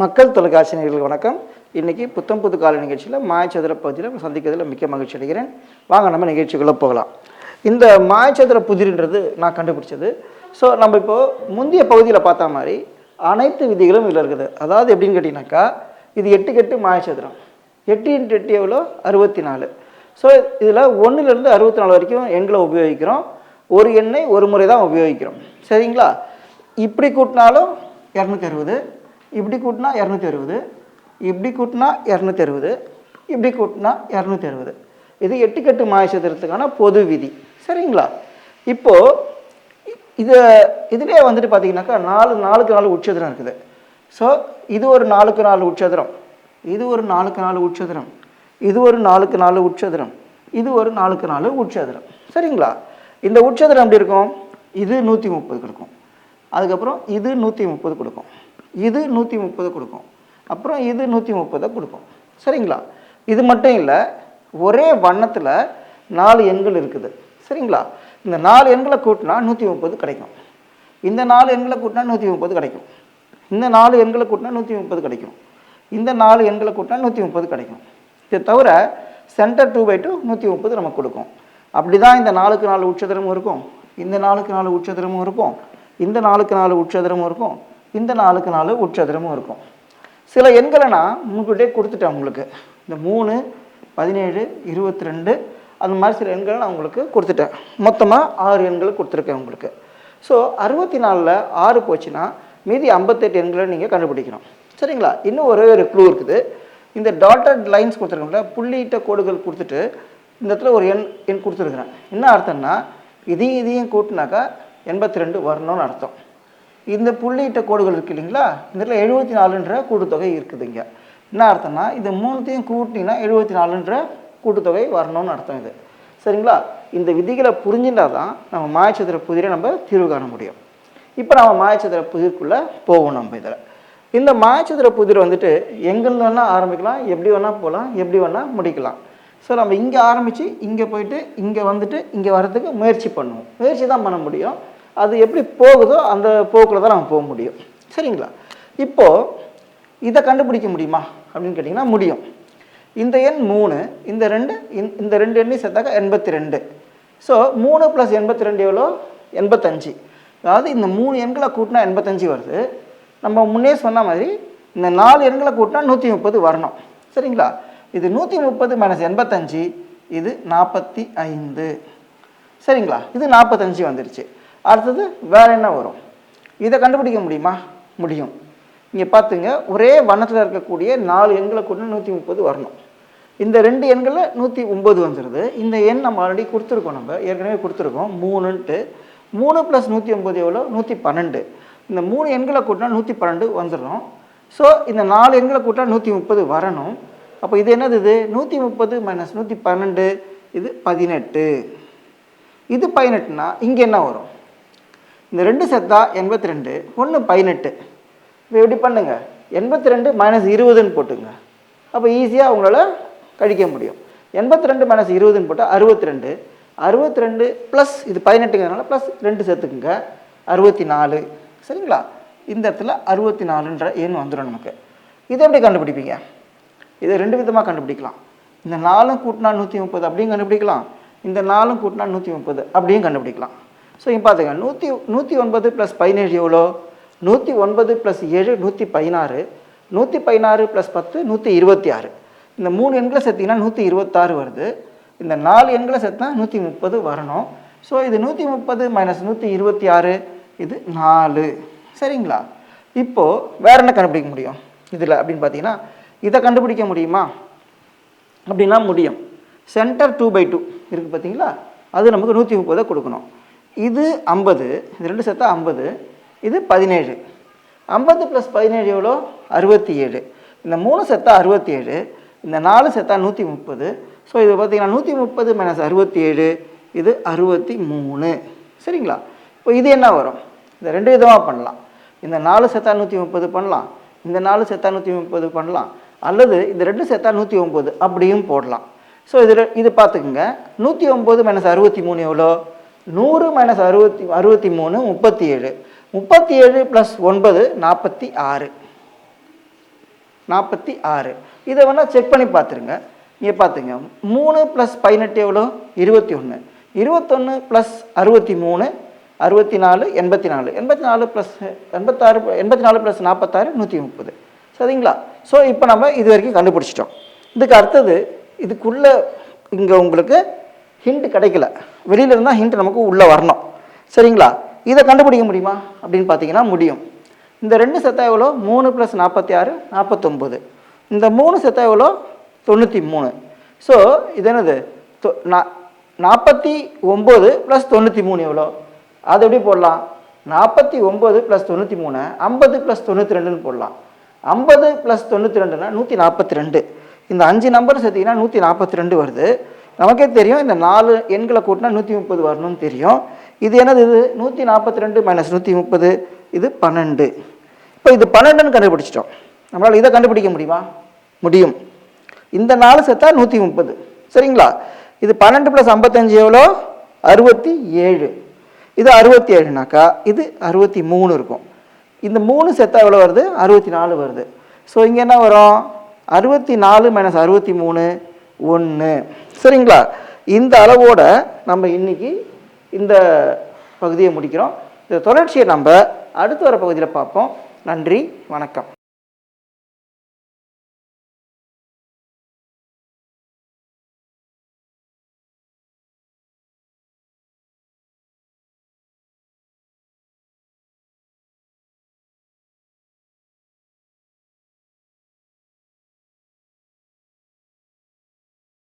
மக்கள் தொலைக்காட்சி நேயர்களுக்கு வணக்கம். இன்றைக்கி புத்தம் புது கால நிகழ்ச்சியில் மாயச்சதுர பகுதியில் சந்திக்கிறதுல மிக்க மகிழ்ச்சி அடைகிறேன். வாங்க நம்ம நிகழ்ச்சிக்குள்ளே போகலாம். இந்த மாயச்சதுர புதிர்ன்றது நான் கண்டுபிடிச்சது. ஸோ நம்ம இப்போது முந்தைய பகுதியில் பார்த்தா மாதிரி அனைத்து விதிகளும் இதில் இருக்குது. அதாவது எப்படின்னு கேட்டிங்கனாக்கா, இது 8 8 மாயச்சதுரம். 8 × 8 எவ்வளோ? 64. ஸோ இதில் 1லேருந்து 64 வரைக்கும் எண்களை உபயோகிக்கிறோம். ஒரு எண்ணை ஒரு முறை தான் உபயோகிக்கிறோம். சரிங்களா? இப்படி கூட்டினாலும் 260, இப்படி கூட்டினா 260, இப்படி கூட்டினா 260, இப்படி கூட்டினா 260. இது 8 8 மாயச்சதுரத்துக்கான பொது விதி. சரிங்களா? இப்போது இதிலே வந்துட்டு பார்த்தீங்கன்னாக்கா 4 4க்கு 4 உட்சதுரம் இருக்குது. ஸோ இது ஒரு 4க்கு 4 உட்சதுரம், இது ஒரு 4க்கு 4 உட்சதுரம், இது ஒரு 4க்கு 4 உட்சதுரம், இது ஒரு 4க்கு 4 உட்சதுரம். சரிங்களா? இந்த உட்சதுரம் எப்படி இருக்கும்? இது 130 கொடுக்கும், அதுக்கப்புறம் இது 130 கொடுக்கும், இது 130 கொடுக்கும், அப்புறம் இது 130 கொடுக்கும். சரிங்களா? இது மட்டும் இல்லை, ஒரே வண்ணத்தில் 4 எண்கள் இருக்குது. சரிங்களா? இந்த 4 எண்களை கூட்டினா 130 கிடைக்கும். இந்த 4 எண்களை கூட்டினா 130 கிடைக்கும். இந்த 4 எண்களை கூட்டினா 130 கிடைக்கும். இந்த 4 எண்களை கூட்டினா 130 கிடைக்கும். இதை தவிர சென்டர் 2/2 130 நமக்கு கொடுக்கும். அப்படி தான் இந்த 4க்கு 4 உட்சதுரமும் இருக்கும், இந்த 4க்கு 4 உட்சதுரமும் இருக்கும், இந்த 4க்கு 4 உட்சதுரமும் இருக்கும், இந்த 4க்கு 4 உட்சதுரமும் இருக்கும். சில எண்களை நான் முன்கூட்டியே கொடுத்துட்டேன் உங்களுக்கு. இந்த 3, 17, 22 அந்த மாதிரி சில எண்களை நான் உங்களுக்கு கொடுத்துட்டேன். மொத்தமாக 6 எண்களை கொடுத்துருக்கேன் உங்களுக்கு. ஸோ 64ல் 6 போச்சுன்னா மீதி 58 எண்களை நீங்கள் கண்டுபிடிக்கணும். சரிங்களா? இன்னும் ஒரே ஒரு க்ளூ இருக்குது. இந்த டாட்டட் லைன்ஸ் கொடுத்துருக்கோம்ல, புள்ளியிட்ட கோடுகள் கொடுத்துட்டு இந்த இடத்துல ஒரு எண் கொடுத்துருக்குறேன். என்ன அர்த்தம்னா, இதையும் கூட்டினாக்கா 82 வரணும்னு அர்த்தம். இந்த புள்ளியிட்ட கோடுகள் இருக்குது இல்லைங்களா, இந்த இடத்துல 74ன்ற கூட்டுத்தொகை இருக்குதுங்க. என்ன அர்த்தம்னா, இது மூணுத்தையும் கூட்டினீங்கன்னா 74ன்ற கூட்டுத்தொகை வரணும்னு அர்த்தம் இது. சரிங்களா? இந்த விதிகளை புரிஞ்சுட்டால் தான் நம்ம மாயச்சதுர புதிரை நம்ம தீர்வு காண முடியும். இப்போ நம்ம மாயச்சதுர புதிர்க்குள்ளே போவோம். நம்ம இதில் இந்த மாயச்சதுர புதிர் வந்துட்டு எங்கேருந்து வேணால் ஆரம்பிக்கலாம், எப்படி வேணால் போகலாம், எப்படி வேணால் முடிக்கலாம். ஸோ நம்ம இங்கே ஆரம்பித்து இங்கே போயிட்டு இங்கே வந்துட்டு இங்கே வர்றதுக்கு முயற்சி பண்ணுவோம். முயற்சி தான் பண்ண முடியும். அது எப்படி போகுதோ அந்த போக்கில் தான் நம்ம போக முடியும். சரிங்களா? இப்போது இதை கண்டுபிடிக்க முடியுமா அப்படின்னு கேட்டிங்கன்னா முடியும். இந்த எண் 3, இந்த ரெண்டு எண்ணையும் சேர்த்தாக்கா 82. ஸோ 3 + 82 எவ்வளோ? 85. அதாவது இந்த 3 எண்களை கூட்டினா 85 வருது. நம்ம முன்னே சொன்ன மாதிரி இந்த 4 எண்களை கூட்டினா 130 வரணும். சரிங்களா? இது 130 - 85, இது 45. சரிங்களா? இது 45 வந்துருச்சு. அடுத்தது வேறு என்ன வரும்? இதை கண்டுபிடிக்க முடியுமா? முடியும். இங்கே பார்த்துங்க, ஒரே வண்ணத்தில் இருக்கக்கூடிய 4 எண்களை கூட்டினா 130 வரணும். இந்த 2 எண்களில் 109 வந்துடுது. இந்த எண் நம்ம ஆல்ரெடி கொடுத்துருக்கோம், நம்ம ஏற்கனவே கொடுத்துருக்கோம் 3ன்ட்டு. 3 + 109 எவ்வளோ? 112. இந்த 3 எண்களை கூட்டினா 112 வந்துடும். ஸோ இந்த 4 எண்களை கூட்டினா 130 வரணும். அப்போ இது என்னது? இது 130 - 112, இது 18. இது 18னா இங்கே என்ன வரும்? இந்த 2 சேர்த்தா 82, 1 18. இப்போ எப்படி பண்ணுங்க, 82 - 20ன்னு போட்டுங்க. அப்போ ஈஸியாக உங்களால் கழிக்க முடியும். 82 - 20ன்னு போட்டால் 62. 62 ப்ளஸ் இது 18ங்கிறதுனால ப்ளஸ் 2 சேர்த்துக்குங்க, 64. சரிங்களா? இந்த இடத்துல 64ன்ற எண் வந்துடும் நமக்கு. இதை எப்படி கண்டுபிடிப்பீங்க? இதை 2 விதமாக கண்டுபிடிக்கலாம். இந்த 4 கூட்டினா 130 அப்படியும் கண்டுபிடிக்கலாம், இந்த 4 கூட்டினா 130 அப்படியும் கண்டுபிடிக்கலாம். ஸோ இங்கே பார்த்துங்க, 109 + 17 எவ்வளோ? 109 + 7 116, 116 + 10 126. இந்த 3 எண்களை சேர்த்திங்கன்னா 126 வருது. இந்த 4 எண்களை சேர்த்தா 130 வரணும். ஸோ இது 130 - 126, இது 4. சரிங்களா? இப்போது வேறு என்ன கண்டுபிடிக்க முடியும் இதில் அப்படின்னு பார்த்தீங்கன்னா, இதை கண்டுபிடிக்க முடியுமா அப்படின்னா முடியும். சென்டர் 2/2 இருக்குது பார்த்தீங்களா, அது நமக்கு 130 கொடுக்கணும். இது 50, இது 2 சேர்த்தா 50, இது 17. 50 + 17 எவ்வளோ? 67. இந்த 3 சேர்த்தா 67, இந்த 4 சேர்த்தா 130. ஸோ இது பார்த்தீங்கன்னா 130 - 67, இது 63. சரிங்களா? இப்போ இது என்ன வரும்? இதை 2 விதமாக பண்ணலாம். இந்த 4 சேர்த்தா 130 பண்ணலாம், இந்த 4 சேர்த்தா 130 பண்ணலாம், அல்லது இந்த 2 சேர்த்தா 109 அப்படியும் போடலாம். ஸோ இது பார்த்துக்குங்க, 109 - 63 எவ்வளோ? 100 - 63 37. 37 + 9 46. 46. இதை வேணால் செக் பண்ணி பார்த்துருங்க. இங்கே பார்த்துங்க, 3 + 18 எவ்வளோ? 21. 21 + 63 64 84. 84 + 86 84 + 46 130. சரிங்களா? ஸோ இப்போ நம்ம இது வரைக்கும் கண்டுபிடிச்சிட்டோம். இதுக்கு அடுத்தது இதுக்குள்ளே இங்கே உங்களுக்கு ஹிண்ட் கிடைக்கல, வெளியில் இருந்தால் ஹிண்ட் நமக்கு உள்ளே வரணும். சரிங்களா? இதை கண்டுபிடிக்க முடியுமா அப்படின்னு பார்த்தீங்கன்னா முடியும். இந்த 2 செத்தா எவ்வளோ? 3 + 46 49. இந்த 3 செத்தா எவ்வளோ? 93. ஸோ இது என்னது? 49 + 93 எவ்வளோ? அது எப்படி போடலாம்? 49 + 93 50 + 92ன்னு போடலாம். 50 + 92னா 142. இந்த 5 நம்பர் சேர்த்திங்கன்னா 142 வருது. நமக்கே தெரியும் இந்த 4 எண்களை கூட்டினா 130 வரணும்னு தெரியும். இது என்னது? இது 142 - 130, இது 12. இப்போ இது 12ன்னு கண்டுபிடிச்சிட்டோம். நம்மளால் இதை கண்டுபிடிக்க முடியுமா? முடியும். இந்த 4 சேர்த்தா 130. சரிங்களா? இது 12 + 55 எவ்வளோ? 67. இது 67னாக்கா இது 63 இருக்கும். இந்த 3 சேர்த்தா எவ்வளோ வருது? 64 வருது. ஸோ இங்கே என்ன வரும்? 64 - 63 1. சரிங்களா? இந்த அளவோட நம்ம இன்னைக்கு இந்த பகுதியை முடிக்கிறோம். இந்த தொடர்ச்சியை நம்ம அடுத்து வர பகுதியில் பார்ப்போம். நன்றி, வணக்கம்.